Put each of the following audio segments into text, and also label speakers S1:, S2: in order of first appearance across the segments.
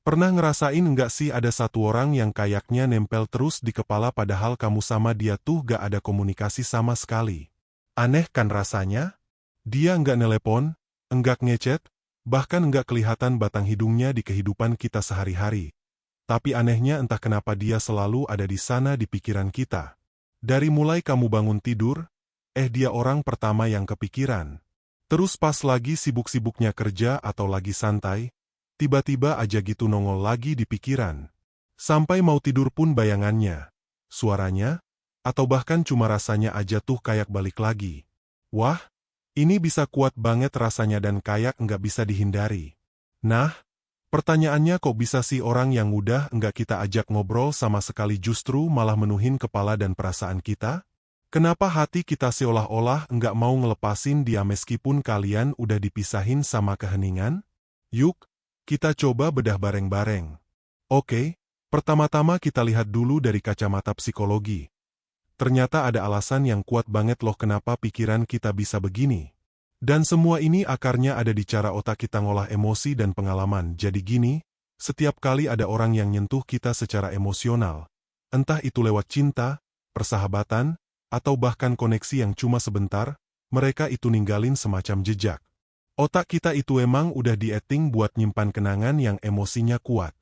S1: Pernah ngerasain nggak sih ada satu orang yang kayaknya nempel terus di kepala padahal kamu sama dia tuh gak ada komunikasi sama sekali? Aneh kan rasanya? Dia nggak nelepon, enggak ngechat, bahkan nggak kelihatan batang hidungnya di kehidupan kita sehari-hari. Tapi anehnya entah kenapa dia selalu ada di sana di pikiran kita. Dari mulai kamu bangun tidur, dia orang pertama yang kepikiran. Terus pas lagi sibuk-sibuknya kerja atau lagi santai, tiba-tiba aja gitu nongol lagi di pikiran. Sampai mau tidur pun bayangannya, suaranya, atau bahkan cuma rasanya aja tuh kayak balik lagi. Wah, ini bisa kuat banget rasanya dan kayak nggak bisa dihindari. Nah, pertanyaannya kok bisa sih orang yang udah nggak kita ajak ngobrol sama sekali justru malah menuhin kepala dan perasaan kita? Kenapa hati kita seolah-olah nggak mau ngelepasin dia meskipun kalian udah dipisahin sama keheningan? Yuk, kita coba bedah bareng-bareng. Oke, pertama-tama kita lihat dulu dari kacamata psikologi. Ternyata ada alasan yang kuat banget loh kenapa pikiran kita bisa begini. Dan semua ini akarnya ada di cara otak kita ngolah emosi dan pengalaman. Jadi gini, setiap kali ada orang yang nyentuh kita secara emosional, entah itu lewat cinta, persahabatan, atau bahkan koneksi yang cuma sebentar, mereka itu ninggalin semacam jejak. Otak kita itu emang udah di-etting buat nyimpan kenangan yang emosinya kuat.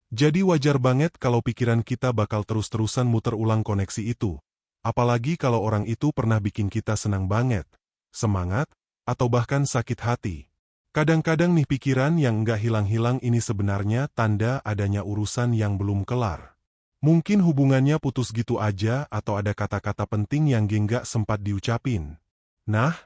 S1: Jadi wajar banget kalau pikiran kita bakal terus-terusan muter ulang koneksi itu. Apalagi kalau orang itu pernah bikin kita senang banget, semangat, atau bahkan sakit hati. Kadang-kadang nih pikiran yang nggak hilang-hilang ini sebenarnya tanda adanya urusan yang belum kelar. Mungkin hubungannya putus gitu aja atau ada kata-kata penting yang nggak sempat diucapin. Nah,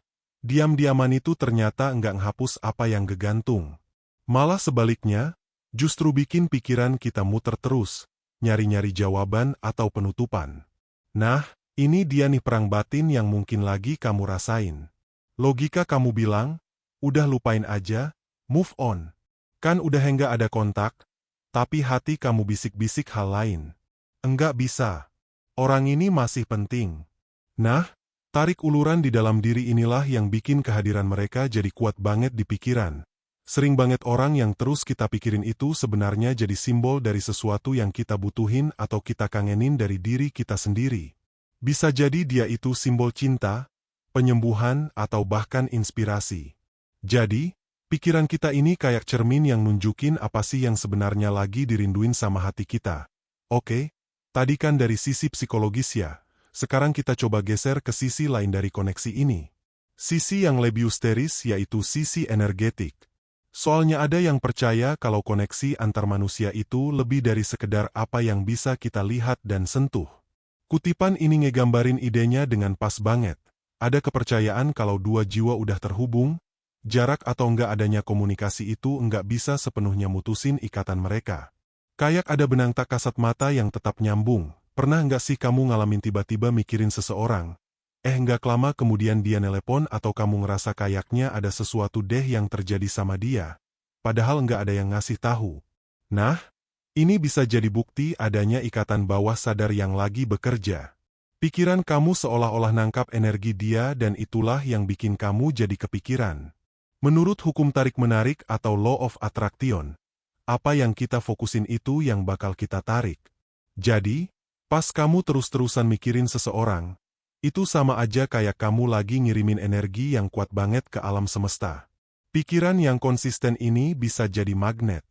S1: diam-diaman itu ternyata nggak menghapus apa yang gegantung. Malah sebaliknya, justru bikin pikiran kita muter terus, nyari-nyari jawaban atau penutupan. Nah, ini dia nih perang batin yang mungkin lagi kamu rasain. Logika kamu bilang, udah lupain aja, move on. Kan udah nggak ada kontak, tapi hati kamu bisik-bisik hal lain. Enggak bisa. Orang ini masih penting. Nah, tarik uluran di dalam diri inilah yang bikin kehadiran mereka jadi kuat banget di pikiran. Sering banget orang yang terus kita pikirin itu sebenarnya jadi simbol dari sesuatu yang kita butuhin atau kita kangenin dari diri kita sendiri. Bisa jadi dia itu simbol cinta, penyembuhan, atau bahkan inspirasi. Jadi, pikiran kita ini kayak cermin yang nunjukin apa sih yang sebenarnya lagi dirinduin sama hati kita. Oke, tadi kan dari sisi psikologis ya. Sekarang kita coba geser ke sisi lain dari koneksi ini. Sisi yang lebih eusteris yaitu sisi energetik. Soalnya ada yang percaya kalau koneksi antar manusia itu lebih dari sekedar apa yang bisa kita lihat dan sentuh. Kutipan ini ngegambarin idenya dengan pas banget. Ada kepercayaan kalau dua jiwa udah terhubung, jarak atau enggak adanya komunikasi itu enggak bisa sepenuhnya mutusin ikatan mereka. Kayak ada benang tak kasat mata yang tetap nyambung. Pernah nggak sih kamu ngalamin tiba-tiba mikirin seseorang? Nggak lama kemudian dia nelepon atau kamu ngerasa kayaknya ada sesuatu deh yang terjadi sama dia. Padahal nggak ada yang ngasih tahu. Nah, ini bisa jadi bukti adanya ikatan bawah sadar yang lagi bekerja. Pikiran kamu seolah-olah nangkap energi dia dan itulah yang bikin kamu jadi kepikiran. Menurut hukum tarik-menarik atau law of attraction, apa yang kita fokusin itu yang bakal kita tarik. Jadi, pas kamu terus-terusan mikirin seseorang, itu sama aja kayak kamu lagi ngirimin energi yang kuat banget ke alam semesta. Pikiran yang konsisten ini bisa jadi magnet.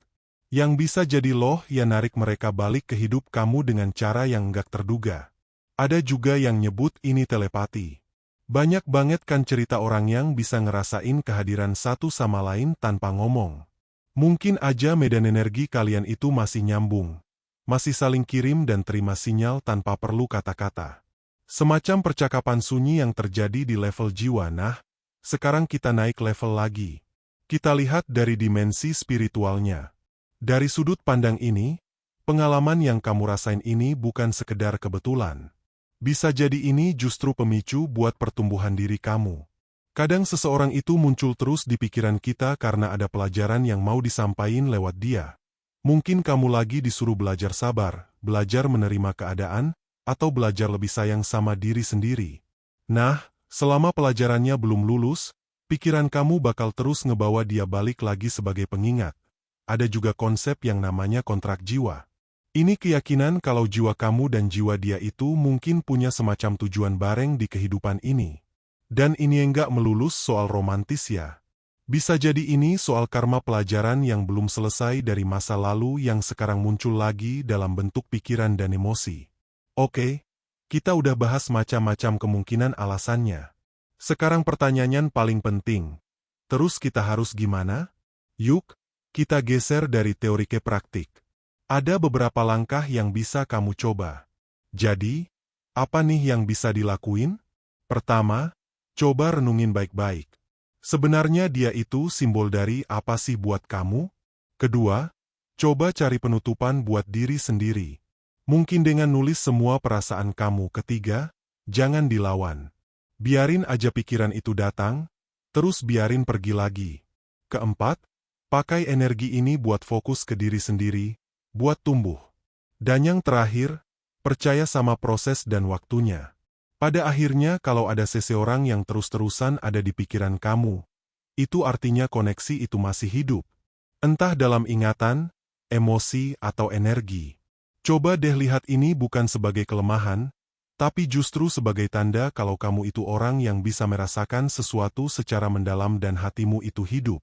S1: Yang bisa jadi loh yang narik mereka balik ke hidup kamu dengan cara yang nggak terduga. Ada juga yang nyebut ini telepati. Banyak banget kan cerita orang yang bisa ngerasain kehadiran satu sama lain tanpa ngomong. Mungkin aja medan energi kalian itu masih nyambung. Masih saling kirim dan terima sinyal tanpa perlu kata-kata. Semacam percakapan sunyi yang terjadi di level jiwa. Nah, sekarang kita naik level lagi. Kita lihat dari dimensi spiritualnya. Dari sudut pandang ini, pengalaman yang kamu rasain ini bukan sekedar kebetulan. Bisa jadi ini justru pemicu buat pertumbuhan diri kamu. Kadang seseorang itu muncul terus di pikiran kita karena ada pelajaran yang mau disampaikan lewat dia. Mungkin kamu lagi disuruh belajar sabar, belajar menerima keadaan, atau belajar lebih sayang sama diri sendiri. Nah, selama pelajarannya belum lulus, pikiran kamu bakal terus ngebawa dia balik lagi sebagai pengingat. ada juga konsep yang namanya kontrak jiwa. Ini keyakinan kalau jiwa kamu dan jiwa dia itu mungkin punya semacam tujuan bareng di kehidupan ini. Dan ini enggak melulus soal romantis ya. Bisa jadi ini soal karma pelajaran yang belum selesai dari masa lalu yang sekarang muncul lagi dalam bentuk pikiran dan emosi. Oke, kita udah bahas macam-macam kemungkinan alasannya. Sekarang pertanyaan paling penting. Terus kita harus gimana? Yuk, kita geser dari teori ke praktik. Ada beberapa langkah yang bisa kamu coba. Jadi, apa nih yang bisa dilakuin? Pertama, coba renungin baik-baik. Sebenarnya dia itu simbol dari apa sih buat kamu? Kedua, coba cari penutupan buat diri sendiri. Mungkin dengan nulis semua perasaan kamu. Ketiga, jangan dilawan. Biarin aja pikiran itu datang, terus biarin pergi lagi. Keempat, pakai energi ini buat fokus ke diri sendiri, buat tumbuh. Dan yang terakhir, percaya sama proses dan waktunya. Pada akhirnya kalau ada seseorang yang terus-terusan ada di pikiran kamu, itu artinya koneksi itu masih hidup. Entah dalam ingatan, emosi, atau energi. Coba deh lihat ini bukan sebagai kelemahan, tapi justru sebagai tanda kalau kamu itu orang yang bisa merasakan sesuatu secara mendalam dan hatimu itu hidup.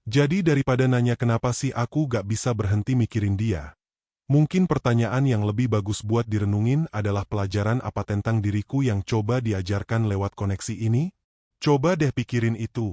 S1: Jadi daripada nanya kenapa sih aku gak bisa berhenti mikirin dia, mungkin pertanyaan yang lebih bagus buat direnungin adalah pelajaran apa tentang diriku yang coba diajarkan lewat koneksi ini? Coba deh pikirin itu.